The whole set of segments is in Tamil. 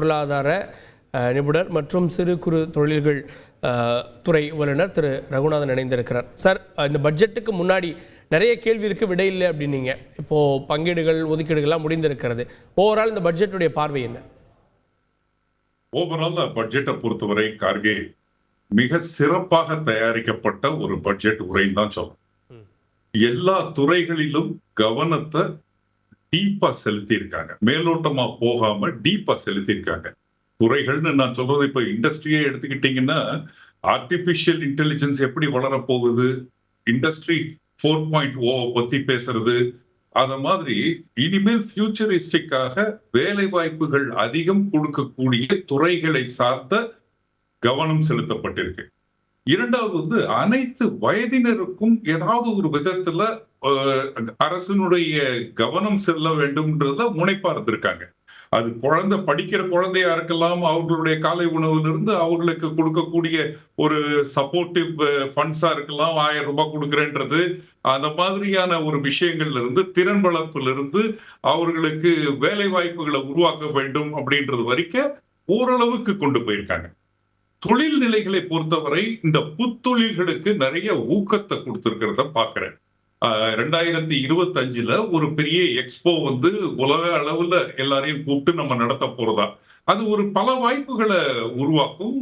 பொருளாதார நிபுணர் மற்றும் சிறு குறு தொழில்கள் துறை வல்லுநர் திரு ரகுநாதன் இணைந்திருக்கிறார். சார், இந்த பட்ஜெட்டுக்கு முன்னாடி நிறைய கேள்விக்கு விடை இல்லை அப்படின்னீங்க. இப்போது பங்கீடுகள் ஒதுக்கீடுகள்லாம் முடிந்திருக்கிறது. ஓவரால் இந்த பட்ஜெட்டுடைய பார்வை என்ன? ஓவரால் பட்ஜெட்டை பொறுத்தவரை கார்கே மிக சிறப்பாக தயாரிக்கப்பட்ட ஒரு பட்ஜெட் உரைன்னு தான் சொல்லணும். எல்லா துறைகளிலும் கவனத்தை டீப்பா செலுத்தி இருக்காங்க. மேலோட்டமா போகாம டீப்பா செலுத்தி இருக்காங்க. துறைகள்னு நான் சொல்றது, இப்ப இண்டஸ்ட்ரியே எடுத்துக்கிட்டீங்கன்னா ஆர்டிபிஷியல் இன்டெலிஜென்ஸ் எப்படி வளரப்போகுது, இண்டஸ்ட்ரி 4.0 பத்தி பேசுறது, அத மாதிரி இனிமேல் ஃபியூச்சரிஸ்டிக்காக வேலை வாய்ப்புகள் அதிகம் கொடுக்கக்கூடிய துறைகளை சார்ந்த கவனம் செலுத்தப்பட்டிருக்கு. இரண்டாவது அனைத்து வயதினருக்கும் ஏதாவது ஒரு விதத்துல அரசனுடைய கவனம் செல்ல வேண்டும்ன்றத முனைப்பா இருந்திருக்காங்க. அது படிக்கிற குழந்தையா இருக்கலாம், அவர்களுடைய காலை உணவுல அவர்களுக்கு கொடுக்கக்கூடிய ஒரு சப்போர்ட்டிவ் ஃபண்ட்ஸா இருக்கலாம், 1000 ரூபாய் கொடுக்குறேன்றது, அந்த மாதிரியான ஒரு விஷயங்கள்ல இருந்து, திறன் வளர்ப்புல இருந்து அவர்களுக்கு வேலை வாய்ப்புகளை உருவாக்க வேண்டும் அப்படின்றது வரைக்கும் ஓரளவுக்கு கொண்டு போயிருக்காங்க. தொழில் நிலைகளை பொறுத்தவரை இந்த புத்தொழில்களுக்கு நிறைய ஊக்கத்தை கொடுத்திருக்கிறத பாக்குறேன். 2025 ஒரு பெரிய எக்ஸ்போ உலக அளவுல எல்லாரையும் கூப்பிட்டு நம்ம நடத்த போறதா, அது ஒரு பல வாய்ப்புகளை உருவாக்கும்.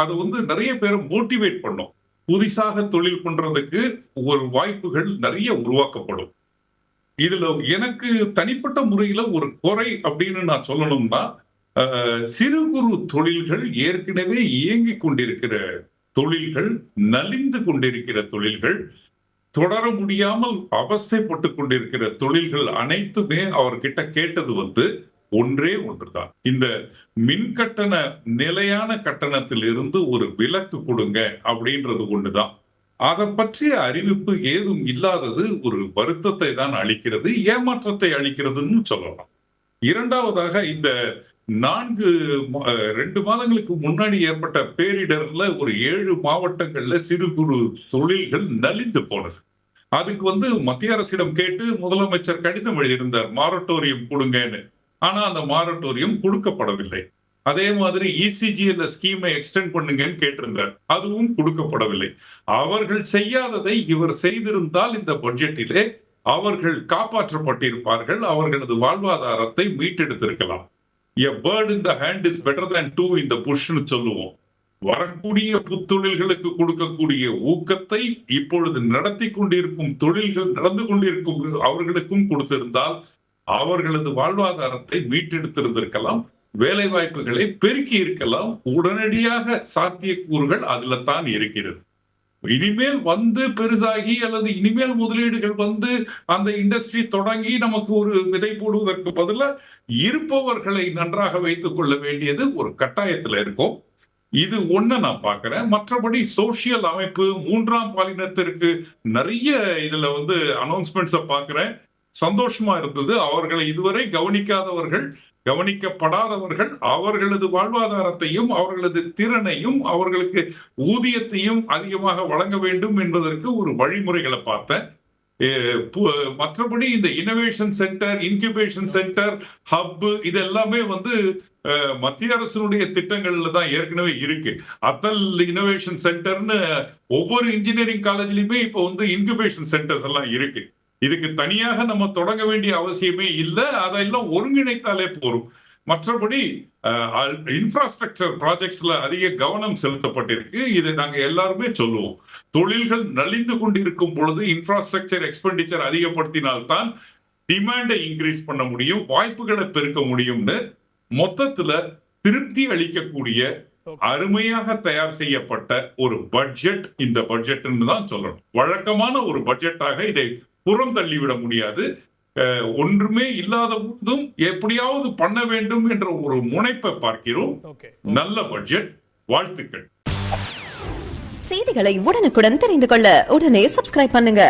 அது நிறைய பேரை மோட்டிவேட் பண்ணும். புதிதாக தொழில் பண்றதுக்கு ஒரு வாய்ப்புகள் நிறைய உருவாக்கப்படும். இதுல எனக்கு தனிப்பட்ட முறையில ஒரு குறை அப்படின்னு நான் சொல்லணும்னா, சிறு குறு தொழில்கள், ஏற்கனவே இயங்கிக் கொண்டிருக்கிற தொழில்கள், நலிந்து கொண்டிருக்கிற தொழில்கள், தொடர முடியாமல் அவஸ்தைப்பட்டு கொண்டிருக்கிற தொழில்கள் அனைத்துமே அவர்கிட்ட கேட்டது ஒன்றே ஒன்றுதான். இந்த மின் கட்டண நிலையான கட்டணத்தில் இருந்து ஒரு விலக்கு கொடுங்க அப்படின்றது ஒண்ணுதான். அதை பற்றிய அறிவிப்பு ஏதும் இல்லாதது ஒரு வருத்தத்தை தான் அளிக்கிறது, ஏமாற்றத்தை அளிக்கிறதுன்னு சொல்லலாம். இரண்டாவதாக, இந்த 2 மாதங்களுக்கு முன்னாடி ஏற்பட்ட பேரிடர்ல ஒரு 7 மாவட்டங்கள்ல சிறு குறு தொழில்கள் நலிந்து போனது. அதுக்கு மத்திய அரசிடம் கேட்டு முதலமைச்சர் கடிதம் எழுதியிருந்தார், மாரட்டோரியம் கொடுங்கன்னு. ஆனா அந்த மாரட்டோரியம் கொடுக்கப்படவில்லை. அதே மாதிரி ECGL ஸ்கீமை எக்ஸ்டெண்ட் பண்ணுங்கன்னு கேட்டிருந்தார், அதுவும் கொடுக்கப்படவில்லை. அவர்கள் செய்யாததை இவர் செய்திருந்தால் இந்த பட்ஜெட்டிலே அவர்கள் காப்பாற்றப்பட்டிருப்பார்கள், அவர்களது வாழ்வாதாரத்தை மீட்டெடுத்திருக்கலாம். A bird in the hand is better than 2 in the bush னு சொல்லுவோம். வரக்கூடிய புத்தொழில்களுக்கு கொடுக்கக்கூடிய ஊக்கத்தை இப்பொழுது நடத்தி கொண்டிருக்கும் தொழில்கள், நடந்து கொண்டிருக்கும் அவர்களுக்கும் கொடுத்திருந்தால் அவர்களது வாழ்வாதாரத்தை மீட்டெடுத்திருந்திருக்கலாம், வேலை வாய்ப்புகளை பெருக்கி இருக்கலாம். உடனடியாக சாத்தியக்கூறுகள் அதுல தான் இருக்கிறது. இனிமேல் பெருசாகி அல்லது இனிமேல் முதலீடுகள் அந்த இண்டஸ்ட்ரி தொடங்கி நமக்கு ஒரு விதை போடுவதற்கு பதிலாக இருப்பவர்களை நன்றாக வைத்துக் கொள்ள வேண்டியது ஒரு கட்டாயத்துல இருக்கும். இது ஒண்ணு நான் பாக்குறேன். மற்றபடி சோசியல் அமைப்பு, 3ஆம் பாலினத்திற்கு நிறைய இதுல அனௌன்ஸ்மெண்ட்ஸ பாக்குறேன். சந்தோஷமா இருந்தது. அவர்களை இதுவரை கவனிக்கப்படாதவர்கள் அவர்களது வாழ்வாதாரத்தையும் அவர்களது திறனையும் அவர்களுக்கு ஊதியத்தையும் அதிகமாக வழங்க வேண்டும் என்பதற்கு ஒரு வழிமுறைகளை பார்த்தேன். மற்றபடி இந்த innovation centre, incubation centre, hub, இது எல்லாமே மத்திய அரசினுடைய திட்டங்கள்ல தான் ஏற்கனவே இருக்கு. அத்தல் இனோவேஷன் சென்டர்னு ஒவ்வொரு இன்ஜினியரிங் காலேஜ்லயுமே இப்போ இன்குபேஷன் சென்டர்ஸ் எல்லாம் இருக்கு. இதுக்கு தனியாக நம்ம தொடங்க வேண்டிய அவசியமே இல்லை, அதெல்லாம் ஒருங்கிணைத்தாலே போரும். மற்றபடி இன்ஃப்ராஸ்ட்ரக்சர் ப்ராஜெக்ட்ஸ்ல அதிக கவனம் செலுத்தப்பட்டிருக்கு. இதை நாங்க எல்லாருமே சொல்லுவோம். தொழில்கள் நலிந்து கொண்டிருக்கும் பொழுது இன்ஃப்ராஸ்ட்ரக்சர் எக்ஸ்பெண்டிச்சர் அதிகப்படுத்தினால்தான் டிமாண்டை இன்க்ரீஸ் பண்ண முடியும், வாய்ப்புகளை பெருக்க முடியும்னு மொத்தத்துல திருப்தி அளிக்கக்கூடிய அருமையாக தயார் செய்யப்பட்ட ஒரு பட்ஜெட் இந்த பட்ஜெட்னு தான் சொல்லணும். வழக்கமான ஒரு பட்ஜெட்டாக இதை புறம் தள்ளிவிட முடியாது. ஒன்றுமே இல்லாத போதும் எப்படியாவது பண்ண வேண்டும் என்ற ஒரு முனைப்பை பார்க்கிறோம். நல்ல பட்ஜெட். வாழ்த்துக்கள். செய்திகளை உடனுக்குடன் தெரிந்து கொள்ள உடனே சப்ஸ்கிரைப் பண்ணுங்க.